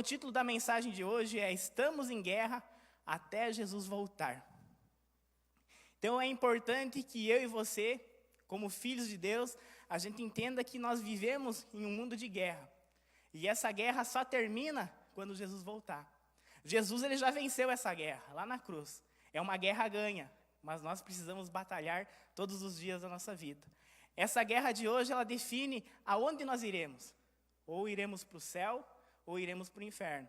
título da mensagem de hoje é Estamos em Guerra até Jesus voltar. Então é importante que eu e você, como filhos de Deus, a gente entenda que nós vivemos em um mundo de guerra. E essa guerra só termina quando Jesus voltar. Jesus ele já venceu essa guerra lá na cruz. É uma guerra ganha, mas nós precisamos batalhar todos os dias da nossa vida. Essa guerra de hoje, ela define aonde nós iremos. Ou iremos para o céu, ou iremos para o inferno.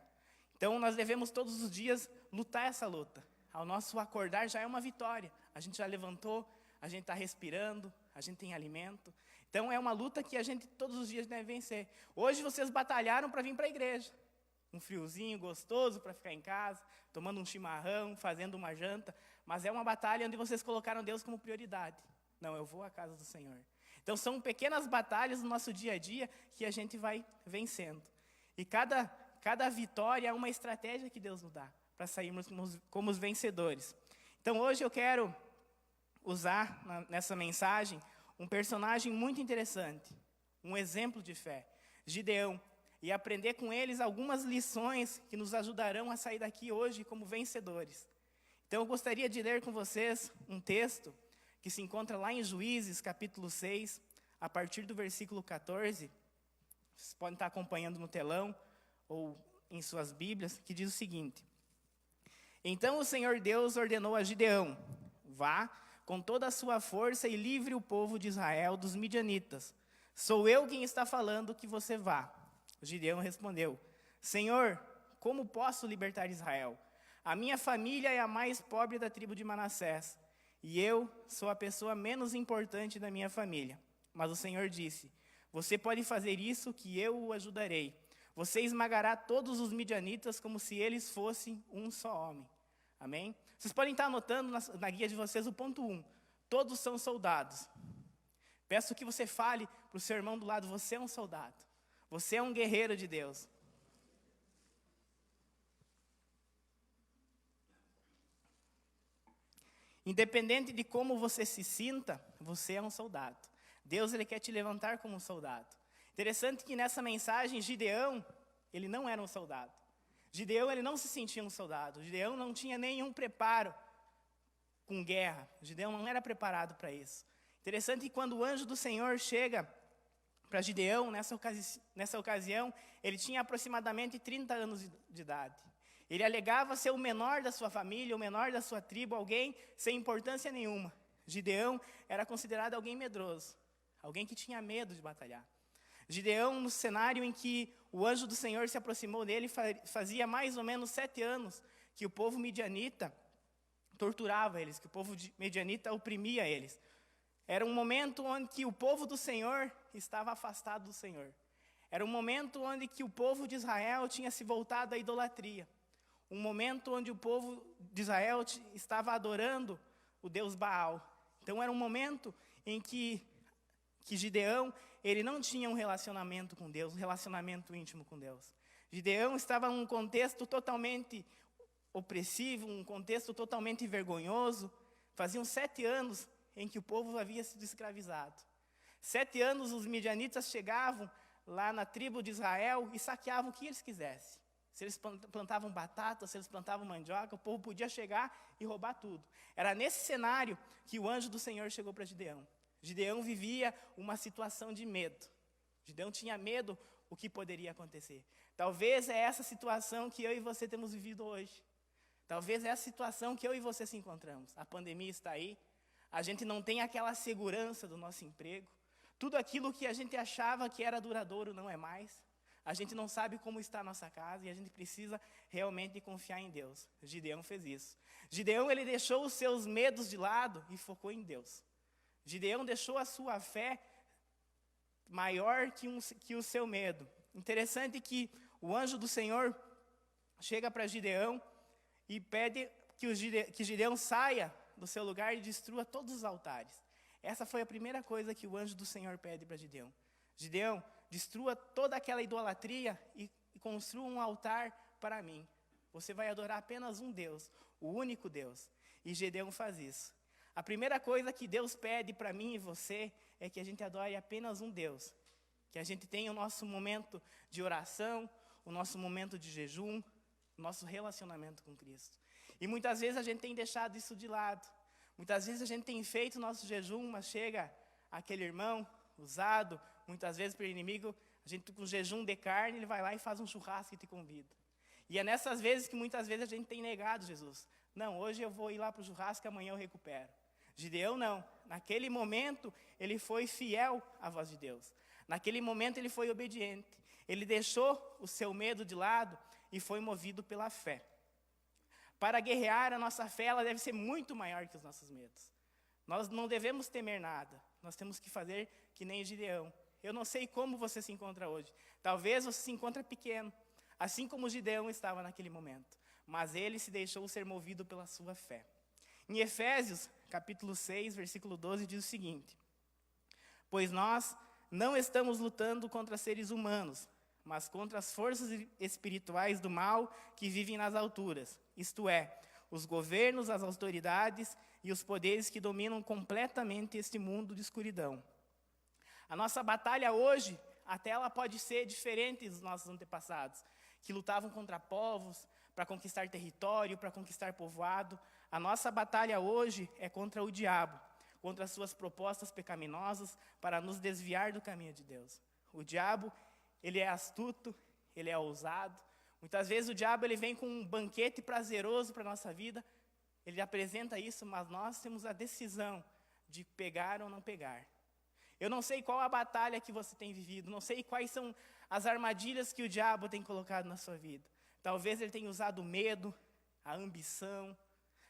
Então nós devemos todos os dias lutar essa luta. Ao nosso acordar já é uma vitória. A gente já levantou, a gente está respirando, a gente tem alimento. Então é uma luta que a gente todos os dias deve vencer. Hoje vocês batalharam para vir para a igreja. Um friozinho gostoso para ficar em casa, tomando um chimarrão, fazendo uma janta. Mas é uma batalha onde vocês colocaram Deus como prioridade. Não, eu vou à casa do Senhor. Então são pequenas batalhas no nosso dia a dia que a gente vai vencendo. E cada vitória é uma estratégia que Deus nos dá para sairmos como os vencedores. Então hoje eu quero usar nessa mensagem um personagem muito interessante, um exemplo de fé, Gideão, e aprender com eles algumas lições que nos ajudarão a sair daqui hoje como vencedores. Então eu gostaria de ler com vocês um texto que se encontra lá em Juízes, capítulo 6, a partir do versículo 14. Vocês podem estar acompanhando no telão ou em suas Bíblias, que diz o seguinte: Então o Senhor Deus ordenou a Gideão: Vá com toda a sua força e livre o povo de Israel dos midianitas. Sou eu quem está falando que você vá. Gideão respondeu: Senhor, como posso libertar Israel? A minha família é a mais pobre da tribo de Manassés, e eu sou a pessoa menos importante da minha família. Mas o Senhor disse: Você pode fazer isso que eu o ajudarei. Você esmagará todos os midianitas como se eles fossem um só homem. Amém? Vocês podem estar anotando na guia de vocês o ponto 1. Todos são soldados. Peço que você fale para o seu irmão do lado: você é um soldado. Você é um guerreiro de Deus. Independente de como você se sinta, você é um soldado. Deus ele quer te levantar como um soldado. Interessante que nessa mensagem, Gideão, ele não era um soldado. Gideão, ele não se sentia um soldado. Gideão não tinha nenhum preparo com guerra. Gideão não era preparado para isso. Interessante que quando o anjo do Senhor chega para Gideão, nessa ocasião, ele tinha aproximadamente 30 anos de idade. Ele alegava ser o menor da sua família, o menor da sua tribo, alguém sem importância nenhuma. Gideão era considerado alguém medroso, alguém que tinha medo de batalhar. Gideão, no cenário em que o anjo do Senhor se aproximou dele, fazia mais ou menos 7 anos que o povo midianita torturava eles, que o povo midianita oprimia eles. Era um momento onde que o povo do Senhor estava afastado do Senhor. Era um momento onde que o povo de Israel tinha se voltado à idolatria. Um momento onde o povo de Israel estava adorando o Deus Baal. Então era um momento em que Gideão, ele não tinha um relacionamento com Deus, um relacionamento íntimo com Deus. Gideão estava num contexto totalmente opressivo, um contexto totalmente vergonhoso. Faziam 7 anos em que o povo havia sido escravizado. 7 anos os midianitas chegavam lá na tribo de Israel e saqueavam o que eles quisessem. Se eles plantavam batata, se eles plantavam mandioca, o povo podia chegar e roubar tudo. Era nesse cenário que o anjo do Senhor chegou para Gideão. Gideão vivia uma situação de medo. Gideão tinha medo o que poderia acontecer. Talvez é essa situação que eu e você temos vivido hoje. Talvez é essa situação que eu e você se encontramos. A pandemia está aí. A gente não tem aquela segurança do nosso emprego. Tudo aquilo que a gente achava que era duradouro não é mais. A gente não sabe como está a nossa casa e a gente precisa realmente confiar em Deus. Gideão fez isso. Gideão, ele deixou os seus medos de lado e focou em Deus. Gideão deixou a sua fé maior que o seu medo. Interessante que o anjo do Senhor chega para Gideão e pede que Gideão saia do seu lugar e destrua todos os altares. Essa foi a primeira coisa que o anjo do Senhor pede para Gideão. Gideão, destrua toda aquela idolatria e construa um altar para mim. Você vai adorar apenas um Deus, o único Deus. E Gideão faz isso. A primeira coisa que Deus pede para mim e você é que a gente adore apenas um Deus. Que a gente tenha o nosso momento de oração, o nosso momento de jejum, o nosso relacionamento com Cristo. E muitas vezes a gente tem deixado isso de lado. Muitas vezes a gente tem feito o nosso jejum, mas chega aquele irmão usado, muitas vezes pelo inimigo, a gente com jejum de carne, ele vai lá e faz um churrasco e te convida. E é nessas vezes que muitas vezes a gente tem negado Jesus. Não, hoje eu vou ir lá para o churrasco, amanhã eu recupero. Gideão não. Naquele momento, ele foi fiel à voz de Deus. Naquele momento, ele foi obediente. Ele deixou o seu medo de lado e foi movido pela fé. Para guerrear, a nossa fé ela deve ser muito maior que os nossos medos. Nós não devemos temer nada. Nós temos que fazer que nem Gideão. Eu não sei como você se encontra hoje. Talvez você se encontre pequeno, assim como Gideão estava naquele momento. Mas ele se deixou ser movido pela sua fé. Em Efésios, capítulo 6, versículo 12, diz o seguinte: pois nós não estamos lutando contra seres humanos, mas contra as forças espirituais do mal que vivem nas alturas, isto é, os governos, as autoridades e os poderes que dominam completamente este mundo de escuridão. A nossa batalha hoje, até ela pode ser diferente dos nossos antepassados, que lutavam contra povos, para conquistar território, para conquistar povoado. A nossa batalha hoje é contra o diabo, contra as suas propostas pecaminosas para nos desviar do caminho de Deus. O diabo, ele é astuto, ele é ousado. Muitas vezes o diabo ele vem com um banquete prazeroso para a nossa vida, ele apresenta isso, mas nós temos a decisão de pegar ou não pegar. Eu não sei qual a batalha que você tem vivido, não sei quais são as armadilhas que o diabo tem colocado na sua vida. Talvez ele tenha usado o medo, a ambição.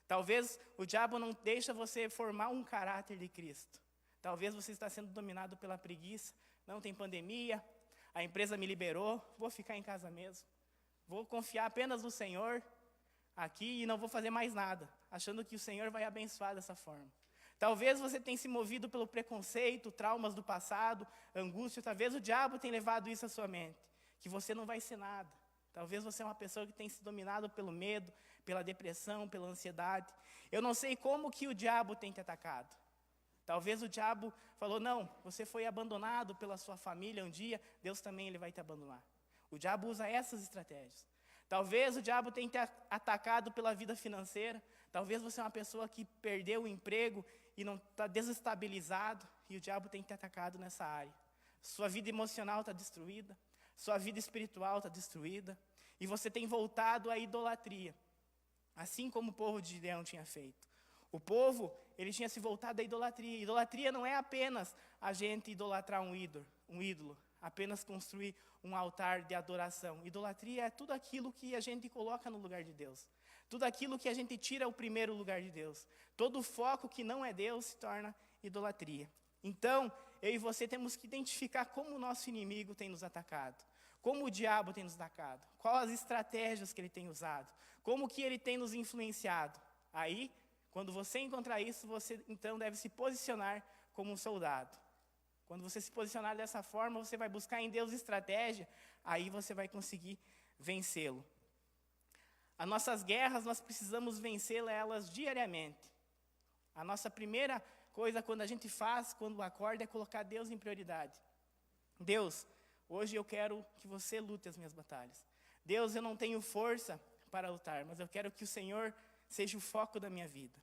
Talvez o diabo não deixa você formar um caráter de Cristo. Talvez você está sendo dominado pela preguiça. Não tem pandemia, a empresa me liberou, vou ficar em casa mesmo. Vou confiar apenas no Senhor aqui e não vou fazer mais nada, achando que o Senhor vai abençoar dessa forma. Talvez você tenha se movido pelo preconceito, traumas do passado, angústia. Talvez o diabo tenha levado isso à sua mente, que você não vai ser nada. Talvez você é uma pessoa que tem se dominado pelo medo, pela depressão, pela ansiedade. Eu não sei como que o diabo tem te atacado. Talvez o diabo falou, não, você foi abandonado pela sua família um dia, Deus também ele vai te abandonar. O diabo usa essas estratégias. Talvez o diabo tenha te atacado pela vida financeira. Talvez você é uma pessoa que perdeu o emprego e não está desestabilizado, e o diabo tem te atacado nessa área. Sua vida emocional está destruída. Sua vida espiritual está destruída, e você tem voltado à idolatria, assim como o povo de Gideão tinha feito. O povo, ele tinha se voltado à idolatria. Idolatria não é apenas a gente idolatrar um ídolo, apenas construir um altar de adoração. Idolatria é tudo aquilo que a gente coloca no lugar de Deus. Tudo aquilo que a gente tira o primeiro lugar de Deus. Todo foco que não é Deus se torna idolatria. Então, eu e você temos que identificar como o nosso inimigo tem nos atacado. Como o diabo tem nos atacado. Quais as estratégias que ele tem usado. Como que ele tem nos influenciado. Aí, quando você encontrar isso, você então deve se posicionar como um soldado. Quando você se posicionar dessa forma, você vai buscar em Deus estratégia, aí você vai conseguir vencê-lo. As nossas guerras, nós precisamos vencê-las diariamente. A nossa primeira coisa quando a gente faz, quando acorda, é colocar Deus em prioridade. Deus, hoje eu quero que você lute as minhas batalhas. Deus, eu não tenho força para lutar, mas eu quero que o Senhor seja o foco da minha vida.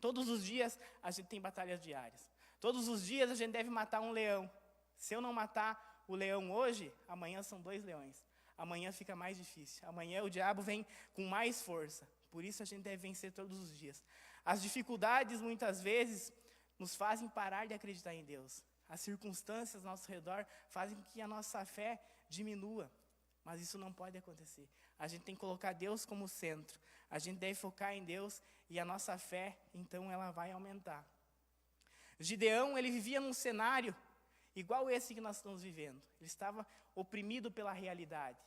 Todos os dias a gente tem batalhas diárias. Todos os dias a gente deve matar um leão. Se eu não matar o leão hoje, amanhã são 2 leões. Amanhã fica mais difícil. Amanhã o diabo vem com mais força. Por isso a gente deve vencer todos os dias. As dificuldades muitas vezes nos fazem parar de acreditar em Deus. As circunstâncias ao nosso redor fazem com que a nossa fé diminua. Mas isso não pode acontecer. A gente tem que colocar Deus como centro. A gente deve focar em Deus e a nossa fé, então, ela vai aumentar. Gideão, ele vivia num cenário igual esse que nós estamos vivendo. Ele estava oprimido pela realidade.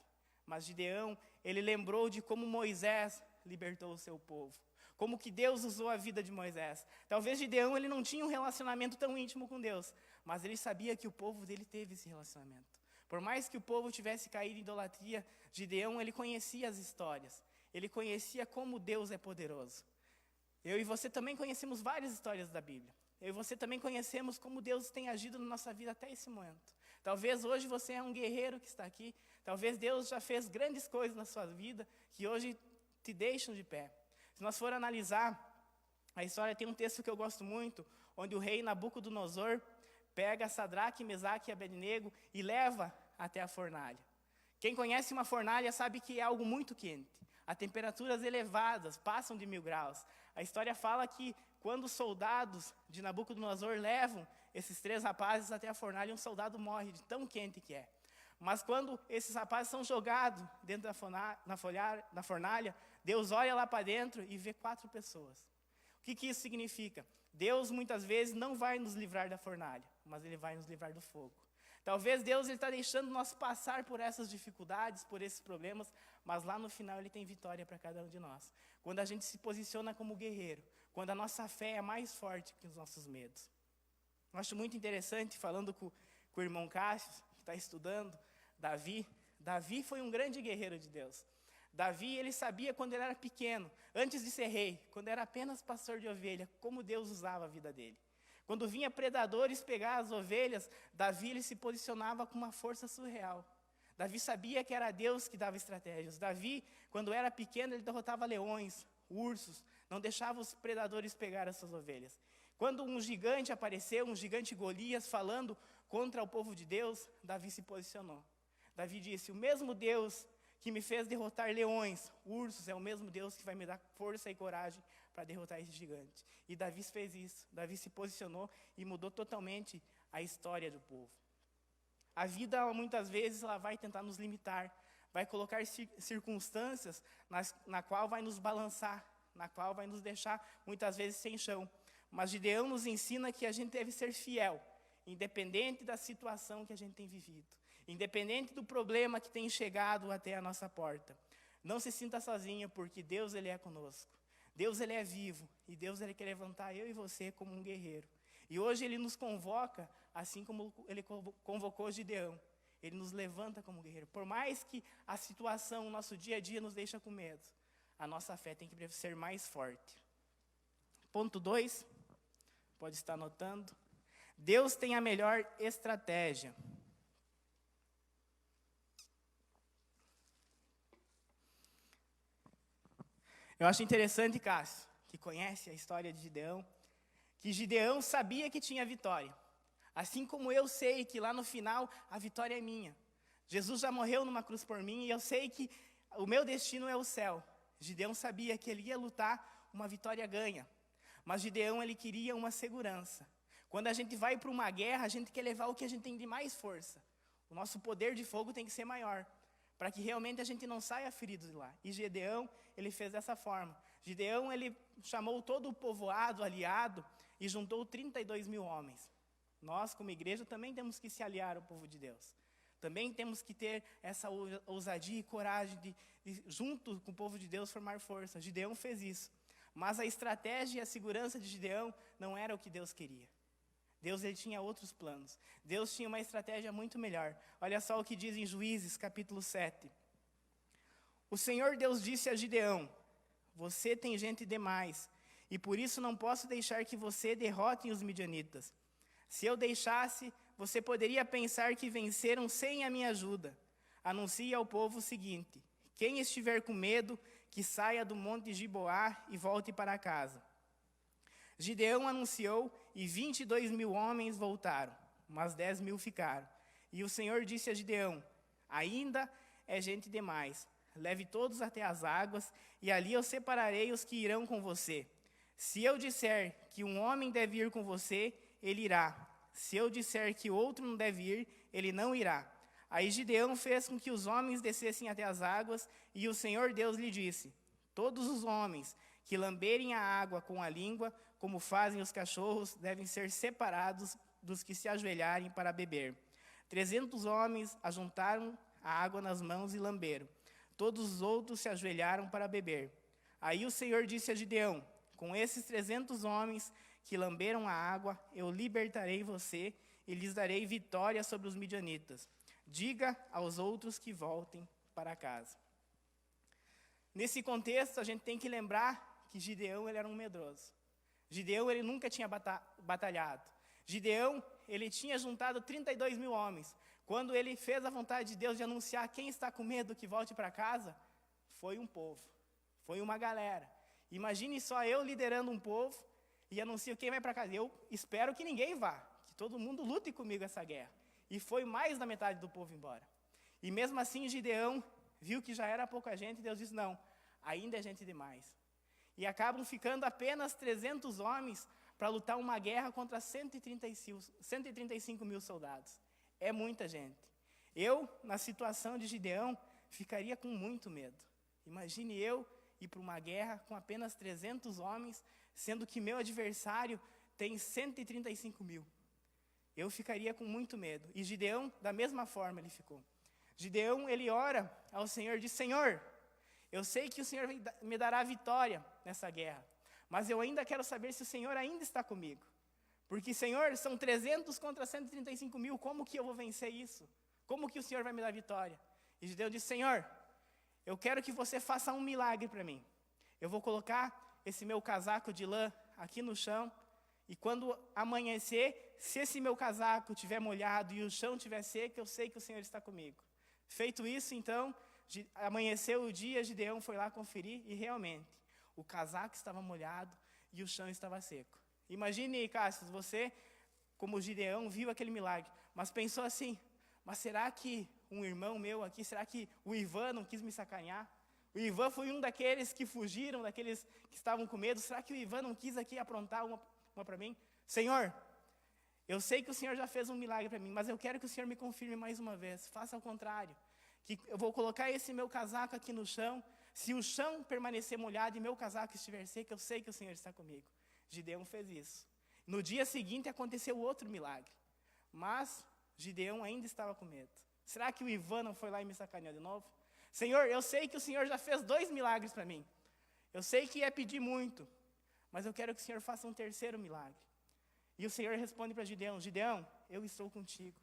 Mas Gideão, ele lembrou de como Moisés libertou o seu povo. Como que Deus usou a vida de Moisés. Talvez Gideão, ele não tinha um relacionamento tão íntimo com Deus. Mas ele sabia que o povo dele teve esse relacionamento. Por mais que o povo tivesse caído em idolatria, Gideão, ele conhecia as histórias. Ele conhecia como Deus é poderoso. Eu e você também conhecemos várias histórias da Bíblia. Eu e você também conhecemos como Deus tem agido na nossa vida até esse momento. Talvez hoje você é um guerreiro que está aqui. Talvez Deus já fez grandes coisas na sua vida que hoje te deixam de pé. Se nós for analisar a história, tem um texto que eu gosto muito, onde o rei Nabucodonosor pega Sadraque, Mesaque e Abednego e leva até a fornalha. Quem conhece uma fornalha sabe que é algo muito quente. A temperaturas elevadas, passam de 1000 graus. A história fala que quando os soldados de Nabucodonosor levam esses 3 rapazes até a fornalha, um soldado morre de tão quente que é. Mas quando esses rapazes são jogados dentro da fornalha, Deus olha lá para dentro e vê 4 pessoas. O que isso significa? Deus muitas vezes não vai nos livrar da fornalha, mas Ele vai nos livrar do fogo. Talvez Deus está deixando nós passar por essas dificuldades, por esses problemas, mas lá no final Ele tem vitória para cada um de nós. Quando a gente se posiciona como guerreiro, quando a nossa fé é mais forte que os nossos medos. Eu acho muito interessante, falando com o irmão Cássio, que está estudando, Davi foi um grande guerreiro de Deus. Davi, ele sabia quando ele era pequeno, antes de ser rei, quando era apenas pastor de ovelha, como Deus usava a vida dele. Quando vinha predadores pegar as ovelhas, Davi ele se posicionava com uma força surreal. Davi sabia que era Deus que dava estratégias. Davi, quando era pequeno, ele derrotava leões, ursos, não deixava os predadores pegar as suas ovelhas. Quando um gigante apareceu, um gigante Golias, falando contra o povo de Deus, Davi se posicionou. Davi disse, o mesmo Deus que me fez derrotar leões, ursos, é o mesmo Deus que vai me dar força e coragem para derrotar esse gigante. E Davi fez isso. Davi se posicionou e mudou totalmente a história do povo. A vida, muitas vezes, ela vai tentar nos limitar, vai colocar circunstâncias na qual vai nos balançar, na qual vai nos deixar, muitas vezes, sem chão. Mas Gideão nos ensina que a gente deve ser fiel, independente da situação que a gente tem vivido. Independente do problema que tem chegado até a nossa porta. Não se sinta sozinho, porque Deus ele é conosco. Deus ele é vivo, e Deus ele quer levantar eu e você como um guerreiro. E hoje ele nos convoca, assim como ele convocou Gideão. Ele nos levanta como guerreiro. Por mais que a situação, o nosso dia a dia nos deixa com medo, a nossa fé tem que ser mais forte. Ponto 2, pode estar anotando. Deus tem a melhor estratégia. Eu acho interessante, Cássio, que conhece a história de Gideão, que Gideão sabia que tinha vitória. Assim como eu sei que lá no final a vitória é minha. Jesus já morreu numa cruz por mim e eu sei que o meu destino é o céu. Gideão sabia que ele ia lutar uma vitória ganha. Mas Gideão ele queria uma segurança. Quando a gente vai para uma guerra, a gente quer levar o que a gente tem de mais força. O nosso poder de fogo tem que ser maior, para que realmente a gente não saia ferido de lá. E Gideão, ele fez dessa forma. Gideão, ele chamou todo o povoado, aliado, e juntou 32.000 homens. Nós, como igreja, também temos que se aliar ao povo de Deus. Também temos que ter essa ousadia e coragem de, junto com o povo de Deus, formar força. Gideão fez isso. Mas a estratégia e a segurança de Gideão não era o que Deus queria. Deus ele tinha outros planos. Deus tinha uma estratégia muito melhor. Olha só o que diz em Juízes, capítulo 7. O Senhor Deus disse a Gideão, você tem gente demais, e por isso não posso deixar que você derrote os midianitas. Se eu deixasse, você poderia pensar que venceram sem a minha ajuda. Anuncie ao povo o seguinte, quem estiver com medo, que saia do monte de Giboá e volte para casa. Gideão anunciou e 22.000 homens voltaram, mas 10.000 ficaram. E o Senhor disse a Gideão, ainda é gente demais, leve todos até as águas e ali eu separarei os que irão com você. Se eu disser que um homem deve ir com você, ele irá. Se eu disser que outro não deve ir, ele não irá. Aí Gideão fez com que os homens descessem até as águas e o Senhor Deus lhe disse, todos os homens que lamberem a água com a língua, como fazem os cachorros, devem ser separados dos que se ajoelharem para beber. 300 homens ajuntaram a água nas mãos e lamberam. Todos os outros se ajoelharam para beber. Aí o Senhor disse a Gideão, com esses 300 homens que lamberam a água, eu libertarei você e lhes darei vitória sobre os midianitas. Diga aos outros que voltem para casa. Nesse contexto, a gente tem que lembrar que Gideão ele era um medroso. Gideão ele nunca tinha batalhado. Gideão ele tinha juntado 32.000 homens. Quando ele fez a vontade de Deus de anunciar quem está com medo que volte para casa, foi um povo, foi uma galera. Imagine só eu liderando um povo e anuncio quem vai para casa. Eu espero que ninguém vá, que todo mundo lute comigo essa guerra. E foi mais da metade do povo embora. E mesmo assim Gideão viu que já era pouca gente, e Deus disse, não, ainda é gente demais. E acabam ficando apenas 300 homens para lutar uma guerra contra 135 mil soldados. É muita gente. Eu, na situação de Gideão, ficaria com muito medo. Imagine eu ir para uma guerra com apenas 300 homens, sendo que meu adversário tem 135 mil. Eu ficaria com muito medo. E Gideão, da mesma forma, ele ficou. Gideão, ele ora ao Senhor, diz, Senhor, eu sei que o Senhor me dará vitória nessa guerra, mas eu ainda quero saber se o Senhor ainda está comigo. Porque, Senhor, são 300 contra 135 mil, como que eu vou vencer isso? Como que o Senhor vai me dar vitória? E Gideão disse, Senhor, eu quero que você faça um milagre para mim. Eu vou colocar esse meu casaco de lã aqui no chão, e quando amanhecer, se esse meu casaco estiver molhado e o chão estiver seco, eu sei que o Senhor está comigo. Feito isso, então, amanheceu o dia, Gideão foi lá conferir, e realmente, o casaco estava molhado e o chão estava seco. Imagine, Cássio, você, como Gideão, viu aquele milagre, mas pensou assim, mas será que um irmão meu aqui, será que o Ivan não quis me sacanear? O Ivan foi um daqueles que fugiram, daqueles que estavam com medo, será que o Ivan não quis aqui aprontar uma para mim? Senhor, eu sei que o Senhor já fez um milagre para mim, mas eu quero que o Senhor me confirme mais uma vez, faça ao contrário, que eu vou colocar esse meu casaco aqui no chão, se o chão permanecer molhado e meu casaco estiver seco, eu sei que o Senhor está comigo. Gideão fez isso. No dia seguinte aconteceu outro milagre, mas Gideão ainda estava com medo. Será que o Ivan não foi lá e me sacaneou de novo? Senhor, eu sei que o Senhor já fez 2 milagres para mim. Eu sei que é pedir muito, mas eu quero que o Senhor faça um terceiro milagre. E o Senhor responde para Gideão, Gideão, eu estou contigo.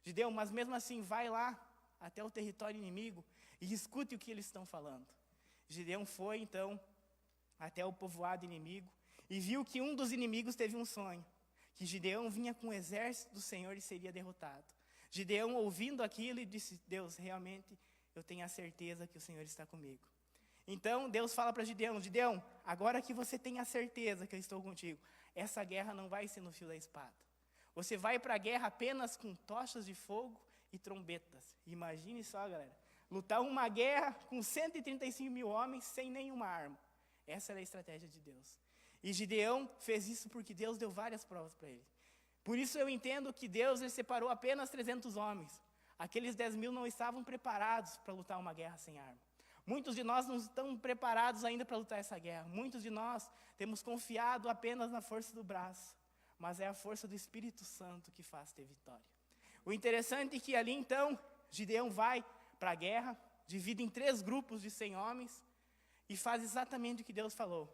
Gideão, mas mesmo assim, vai lá até o território inimigo e escute o que eles estão falando. Gideão foi, então, até o povoado inimigo e viu que um dos inimigos teve um sonho, que Gideão vinha com o exército do Senhor e seria derrotado. Gideão, ouvindo aquilo, e disse, Deus, realmente, eu tenho a certeza que o Senhor está comigo. Então, Deus fala para Gideão, Gideão, agora que você tem a certeza que eu estou contigo, essa guerra não vai ser no fio da espada. Você vai para a guerra apenas com tochas de fogo e trombetas. Imagine só, galera, lutar uma guerra com 135 mil homens sem nenhuma arma. Essa era a estratégia de Deus. E Gideão fez isso porque Deus deu várias provas para ele. Por isso eu entendo que Deus ele separou apenas 300 homens. Aqueles 10 mil não estavam preparados para lutar uma guerra sem arma. Muitos de nós não estão preparados ainda para lutar essa guerra. Muitos de nós temos confiado apenas na força do braço. Mas é a força do Espírito Santo que faz ter vitória. O interessante é que ali então, Gideão vai para a guerra, divide em 3 grupos de 100 homens e faz exatamente o que Deus falou.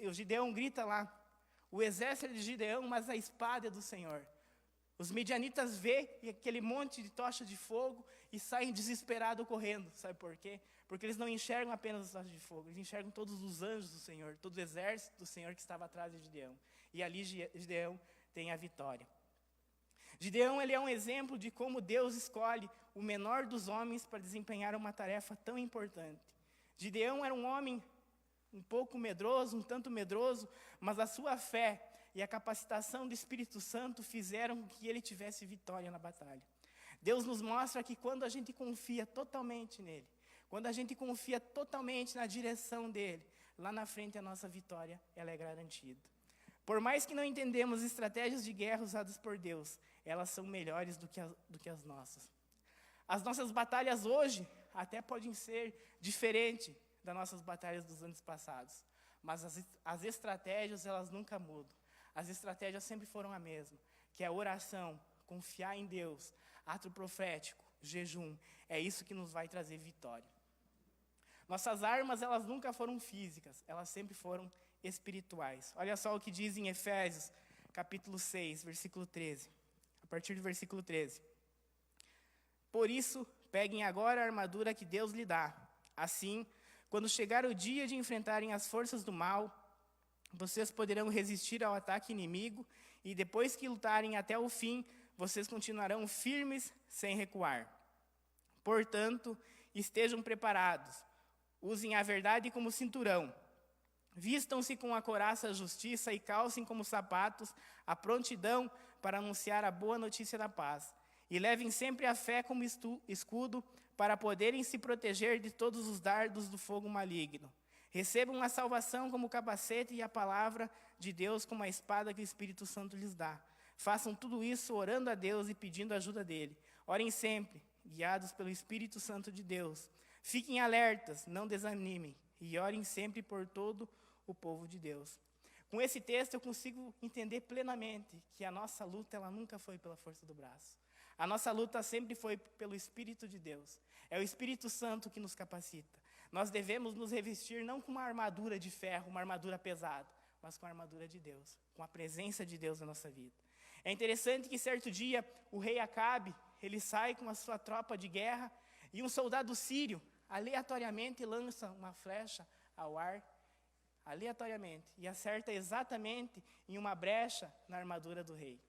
O Gideão grita lá, o exército é de Gideão, mas a espada é do Senhor. Os midianitas vê aquele monte de tocha de fogo e saem desesperados correndo. Sabe por quê? Porque eles não enxergam apenas as tochas de fogo, eles enxergam todos os anjos do Senhor, todo o exército do Senhor que estava atrás de Gideão. E ali Gideão tem a vitória. Gideão ele é um exemplo de como Deus escolhe o menor dos homens para desempenhar uma tarefa tão importante. Gideão era um homem um pouco medroso, um tanto medroso, mas a sua fé e a capacitação do Espírito Santo fizeram que ele tivesse vitória na batalha. Deus nos mostra que quando a gente confia totalmente nele, quando a gente confia totalmente na direção dele, lá na frente a nossa vitória ela é garantida. Por mais que não entendemos estratégias de guerra usadas por Deus, elas são melhores do que as nossas. As nossas batalhas hoje até podem ser diferentes das nossas batalhas dos anos passados, mas as estratégias elas nunca mudam. As estratégias sempre foram a mesma, que é a oração, confiar em Deus, ato profético, jejum. É isso que nos vai trazer vitória. Nossas armas, elas nunca foram físicas, elas sempre foram espirituais. Olha só o que diz em Efésios, capítulo 6, versículo 13. A partir do versículo 13. Por isso, peguem agora a armadura que Deus lhe dá. Assim, quando chegar o dia de enfrentarem as forças do mal, vocês poderão resistir ao ataque inimigo e depois que lutarem até o fim, vocês continuarão firmes sem recuar. Portanto, estejam preparados, usem a verdade como cinturão, vistam-se com a couraça da justiça e calcem como sapatos a prontidão para anunciar a boa notícia da paz. E levem sempre a fé como escudo para poderem se proteger de todos os dardos do fogo maligno. Recebam a salvação como capacete e a palavra de Deus como a espada que o Espírito Santo lhes dá. Façam tudo isso orando a Deus e pedindo a ajuda dele. Orem sempre, guiados pelo Espírito Santo de Deus. Fiquem alertas, não desanimem, e orem sempre por todo o povo de Deus. Com esse texto eu consigo entender plenamente que a nossa luta ela nunca foi pela força do braço. A nossa luta sempre foi pelo Espírito de Deus. É o Espírito Santo que nos capacita. Nós devemos nos revestir não com uma armadura de ferro, uma armadura pesada, mas com a armadura de Deus, com a presença de Deus na nossa vida. É interessante que certo dia o rei Acabe, ele sai com a sua tropa de guerra e um soldado sírio aleatoriamente lança uma flecha ao ar, aleatoriamente, e acerta exatamente em uma brecha na armadura do rei.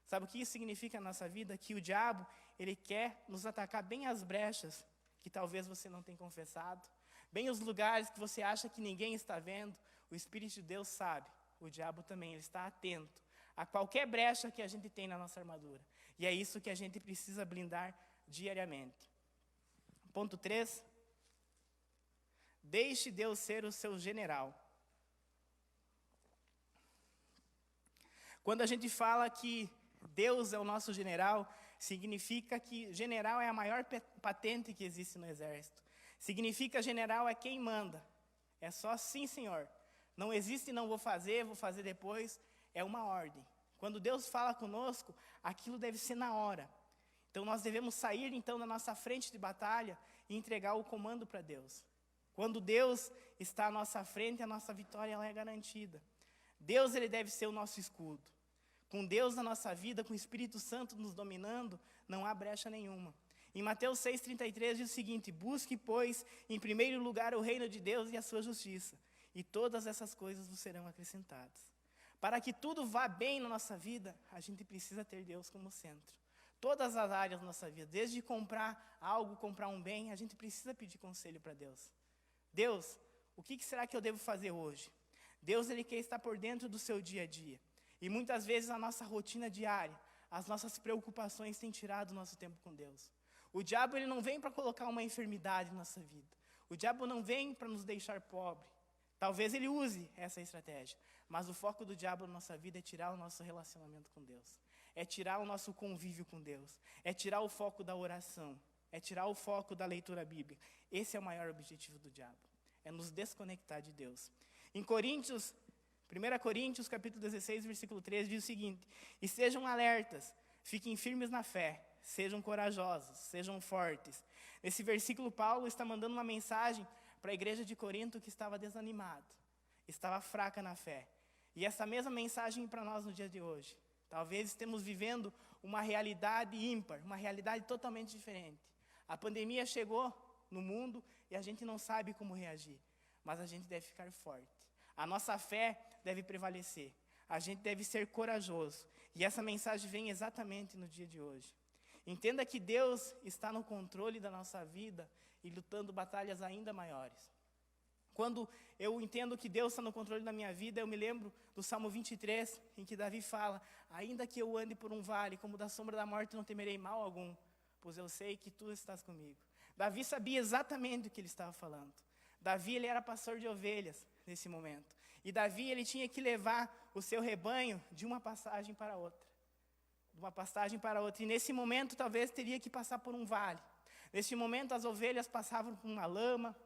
Sabe o que isso significa na nossa vida? Que o diabo, ele quer nos atacar bem as brechas que talvez você não tenha confessado, bem os lugares que você acha que ninguém está vendo. O Espírito de Deus sabe, o diabo também, ele está atento a qualquer brecha que a gente tem na nossa armadura. E é isso que a gente precisa blindar diariamente. Ponto 3. Deixe Deus ser o seu general. Quando a gente fala que Deus é o nosso general, significa que general é a maior patente que existe no exército. Significa general é quem manda. É só sim, senhor. Não existe não vou fazer depois. É uma ordem. Quando Deus fala conosco, aquilo deve ser na hora. Então nós devemos sair então da nossa frente de batalha e entregar o comando para Deus. Quando Deus está à nossa frente, a nossa vitória ela é garantida. Deus ele deve ser o nosso escudo. Com Deus na nossa vida, com o Espírito Santo nos dominando, não há brecha nenhuma. Em Mateus 6,33 diz o seguinte: busque, pois, em primeiro lugar o reino de Deus e a sua justiça, e todas essas coisas vos serão acrescentadas. Para que tudo vá bem na nossa vida, a gente precisa ter Deus como centro. Todas as áreas da nossa vida, desde comprar algo, comprar um bem, a gente precisa pedir conselho para Deus. Deus, o que será que eu devo fazer hoje? Deus, ele quer estar por dentro do seu dia a dia. E muitas vezes a nossa rotina diária, as nossas preocupações têm tirado o nosso tempo com Deus. O diabo ele não vem para colocar uma enfermidade na nossa vida. O diabo não vem para nos deixar pobre. Talvez ele use essa estratégia. Mas o foco do diabo na nossa vida é tirar o nosso relacionamento com Deus. É tirar o nosso convívio com Deus. É tirar o foco da oração. É tirar o foco da leitura bíblica. Esse é o maior objetivo do diabo. É nos desconectar de Deus. Em 1 Coríntios, capítulo 16, versículo 13, diz o seguinte: e sejam alertas, fiquem firmes na fé, sejam corajosos, sejam fortes. Nesse versículo, Paulo está mandando uma mensagem para a igreja de Corinto que estava desanimada, estava fraca na fé. E essa mesma mensagem para nós no dia de hoje. Talvez estemos vivendo uma realidade ímpar, uma realidade totalmente diferente. A pandemia chegou no mundo e a gente não sabe como reagir, mas a gente deve ficar forte. A nossa fé deve prevalecer. A gente deve ser corajoso. E essa mensagem vem exatamente no dia de hoje. Entenda que Deus está no controle da nossa vida e lutando batalhas ainda maiores. Quando eu entendo que Deus está no controle da minha vida, eu me lembro do Salmo 23, em que Davi fala: ainda que eu ande por um vale, como da sombra da morte, não temerei mal algum, pois eu sei que tu estás comigo. Davi sabia exatamente o que ele estava falando. Davi, ele era pastor de ovelhas nesse momento. E Davi, ele tinha que levar o seu rebanho de uma passagem para outra. De uma passagem para outra. E nesse momento, talvez, teria que passar por um vale. Nesse momento, as ovelhas passavam por uma lama,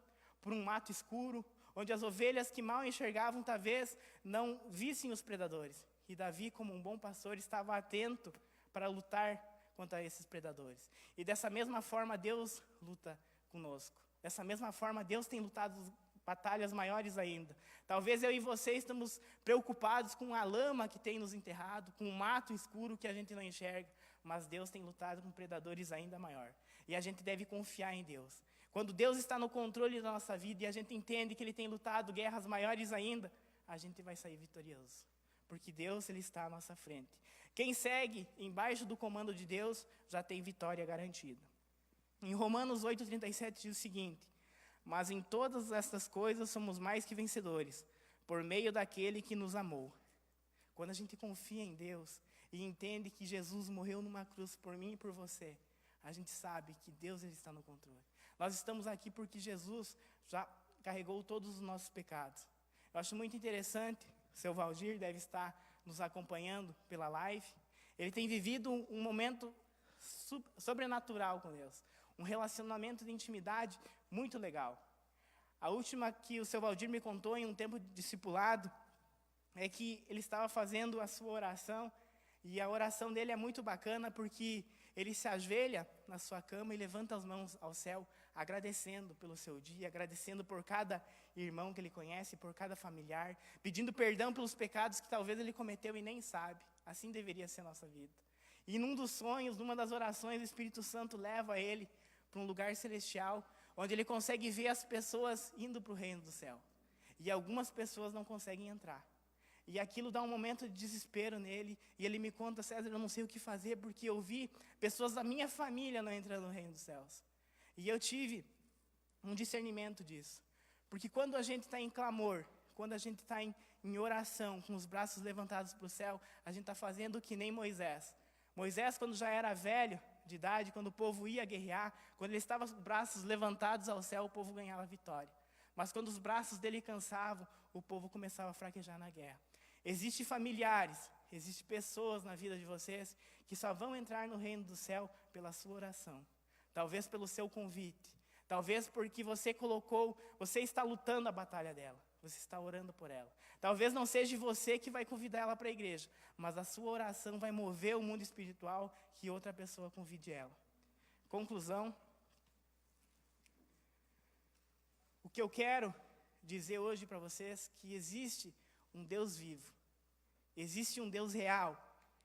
por um mato escuro, onde as ovelhas que mal enxergavam, talvez, não vissem os predadores. E Davi, como um bom pastor, estava atento para lutar contra esses predadores. E dessa mesma forma, Deus luta conosco. Dessa mesma forma, Deus tem lutado batalhas maiores ainda. Talvez eu e você estamos preocupados com a lama que tem nos enterrado, com o mato escuro que a gente não enxerga, mas Deus tem lutado com predadores ainda maior. E a gente deve confiar em Deus. Quando Deus está no controle da nossa vida e a gente entende que Ele tem lutado guerras maiores ainda, a gente vai sair vitorioso. Porque Deus, Ele está à nossa frente. Quem segue embaixo do comando de Deus já tem vitória garantida. Em Romanos 8,37 diz o seguinte: mas em todas estas coisas somos mais que vencedores, por meio daquele que nos amou. Quando a gente confia em Deus e entende que Jesus morreu numa cruz por mim e por você, a gente sabe que Deus ele está no controle. Nós estamos aqui porque Jesus já carregou todos os nossos pecados. Eu acho muito interessante, o seu Valdir deve estar nos acompanhando pela live. Ele tem vivido um momento sobrenatural com Deus, um relacionamento de intimidade muito legal. A última que o seu Valdir me contou em um tempo de discipulado é que ele estava fazendo a sua oração, e a oração dele é muito bacana porque ele se ajoelha na sua cama e levanta as mãos ao céu, agradecendo pelo seu dia, agradecendo por cada irmão que ele conhece, por cada familiar, pedindo perdão pelos pecados que talvez ele cometeu e nem sabe. Assim deveria ser a nossa vida. E num dos sonhos, numa das orações, o Espírito Santo leva ele para um lugar celestial, onde ele consegue ver as pessoas indo para o reino do céu. E algumas pessoas não conseguem entrar. E aquilo dá um momento de desespero nele, e ele me conta: César, eu não sei o que fazer, porque eu vi pessoas da minha família não entrando no reino dos céus. E eu tive um discernimento disso. Porque quando a gente está em clamor, quando a gente está em oração, com os braços levantados para o céu, a gente está fazendo que nem Moisés. Moisés, quando já era velho de idade, quando o povo ia guerrear, quando ele estava com os braços levantados ao céu, o povo ganhava vitória. Mas quando os braços dele cansavam, o povo começava a fraquejar na guerra. Existem familiares, existem pessoas na vida de vocês que só vão entrar no reino do céu pela sua oração. Talvez pelo seu convite. Talvez porque você está lutando a batalha dela. Você está orando por ela. Talvez não seja você que vai convidar ela para a igreja, mas a sua oração vai mover o mundo espiritual que outra pessoa convide ela. Conclusão. O que eu quero dizer hoje para vocês é que existe um Deus vivo. Existe um Deus real.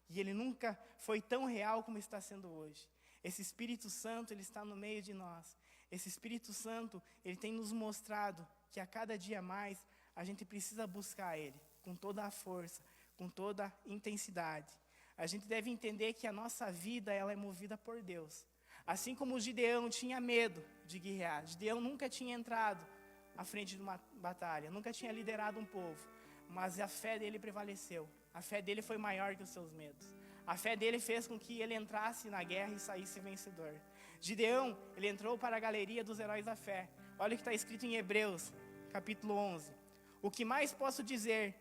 E Ele nunca foi tão real como está sendo hoje. Esse Espírito Santo, Ele está no meio de nós. Esse Espírito Santo, Ele tem nos mostrado que a cada dia mais a gente precisa buscar Ele com toda a força, com toda a intensidade. A gente deve entender que a nossa vida ela é movida por Deus. Assim como o Gideão tinha medo de guerrear, Gideão nunca tinha entrado à frente de uma batalha, nunca tinha liderado um povo, mas a fé dele prevaleceu. A fé dele foi maior que os seus medos. A fé dele fez com que ele entrasse na guerra e saísse vencedor. Gideão, ele entrou para a galeria dos heróis da fé. Olha o que está escrito em Hebreus, capítulo 11. O que mais posso dizer?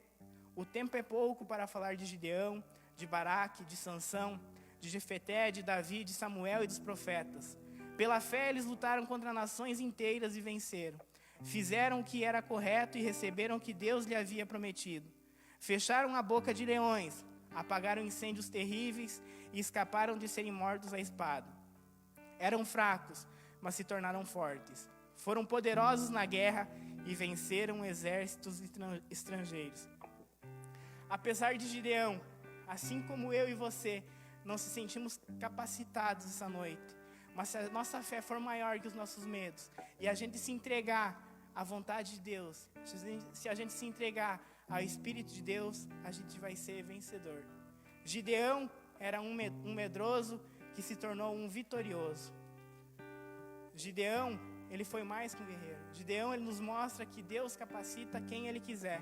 O tempo é pouco para falar de Gideão, de Baraque, de Sansão, de Jefeté, de Davi, de Samuel e dos profetas. Pela fé eles lutaram contra nações inteiras e venceram. Fizeram o que era correto e receberam o que Deus lhe havia prometido. Fecharam a boca de leões, apagaram incêndios terríveis e escaparam de serem mortos à espada. Eram fracos, mas se tornaram fortes. Foram poderosos na guerra e venceram exércitos estrangeiros. Apesar de Gideão, assim como eu e você, não se sentimos capacitados essa noite, mas se a nossa fé for maior que os nossos medos, e a gente se entregar à vontade de Deus, se a gente se entregar ao Espírito de Deus, a gente vai ser vencedor. Gideão era um medroso que se tornou um vitorioso. Gideão, ele foi mais que um guerreiro. Gideão, ele nos mostra que Deus capacita quem Ele quiser.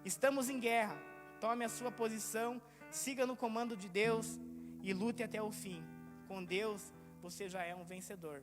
Estamos em guerra. Tome a sua posição, siga no comando de Deus e lute até o fim. Com Deus, você já é um vencedor.